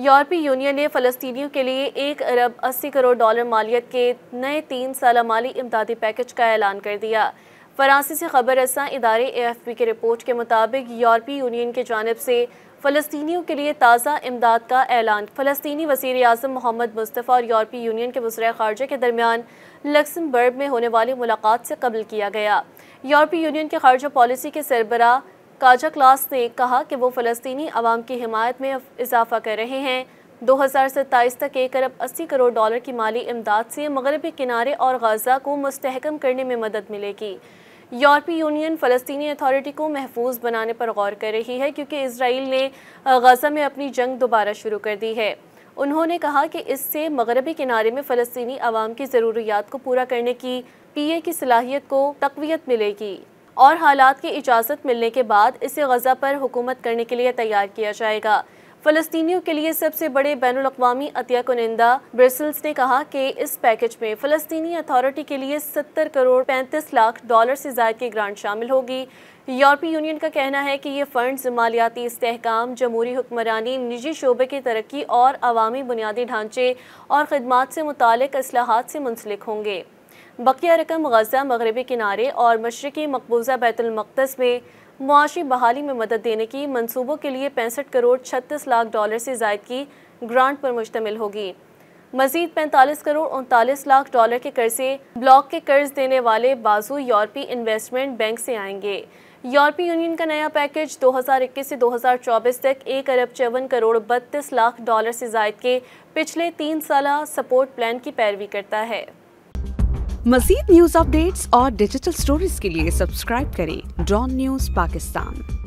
यूरोपीय यूनियन ने फ़लस्तीनियों के लिए 1 अरब 80 करोड़ डॉलर मालियत के नए 3 साला माली इमदादी पैकेज का ऐलान कर दिया। फ़रांसीसी खबर रसां इदारे AFP की रिपोर्ट के मुताबिक यूरोपीय यूनियन की जानिब से फ़लस्तीनियों के लिए ताज़ा इमदाद का ऐलान फ़लस्तीनी वज़ीर आज़म मोहम्मद मुस्तफ़ा और यूरोपीय यूनियन के वज़ीर ख़ारजा के दरमियान लक्समबर्ग में होने वाली मुलाकात से कबल किया गया। यूरोपीय यूनियन के ख़ारजा पॉलिसी के सरबराह काजा क्लास ने कहा कि वो फ़लस्तीनी अवाम की हिमायत में इजाफा कर रहे हैं। 2027 तक 1 अरब 80 करोड़ डॉलर की माली इमदाद से मगरबी किनारे और गाज़ा को मुस्तहकम करने में मदद मिलेगी। यूरोपीय यूनियन फ़लस्तीनी अथॉरिटी को महफूज बनाने पर गौर कर रही है क्योंकि इसराइल ने गाज़ा में अपनी जंग दोबारा शुरू कर दी है। उन्होंने कहा कि इससे मगरबी किनारे में फ़लस्तीनी अवाम की ज़रूरियात को पूरा करने की PA की सलाहियत को तक़वियत मिलेगी और हालात की इजाज़त मिलने के बाद इसे गज़ा पर हुकूमत करने के लिए तैयार किया जाएगा। फ़लस्तीनियों के लिए सबसे बड़े बैनुल-अक़वामी अतिया कुनिंदा ब्रसेल्स ने कहा कि इस पैकेज में फ़लस्तीनी अथॉरिटी के लिए 70 करोड़ 35 लाख डॉलर से ज़ायद की ग्रांट शामिल होगी। यूरोपीय यूनियन का कहना है कि ये फ़ंड्स मालियाती इस्तेहकाम, जमहूरी हुक्मरानी, निजी शोबे की तरक्की और अवामी बुनियादी ढांचे और ख़िदमात से मुतालिक इस्लाहात से मुंसलिक होंगे। बकिया रकम गज़ा, मगरबी किनारे और मशरक़ी मकबूजा बैतुल मक़दस में मुआशी बहाली में मदद देने की मंसूबों के लिए 65 करोड़ 36 लाख डॉलर से ज़ायद की ग्रांट पर मुश्तमिल होगी। मज़ीद 45 करोड़ 39 लाख डॉलर के कर्ज़े ब्लॉक के कर्ज देने वाले बाजू यूरोपीय इन्वेस्टमेंट बैंक से आएंगे। यूरोपीय यूनियन का नया पैकेज 2021 से 2024 तक 1 अरब 54 करोड़ 32 लाख डॉलर से ज़ायद के पिछले 3 साला सपोर्ट प्लान की पैरवी करता है। मज़ीद न्यूज़ अपडेट्स और डिजिटल स्टोरीज के लिए सब्सक्राइब करें डॉन न्यूज़ पाकिस्तान।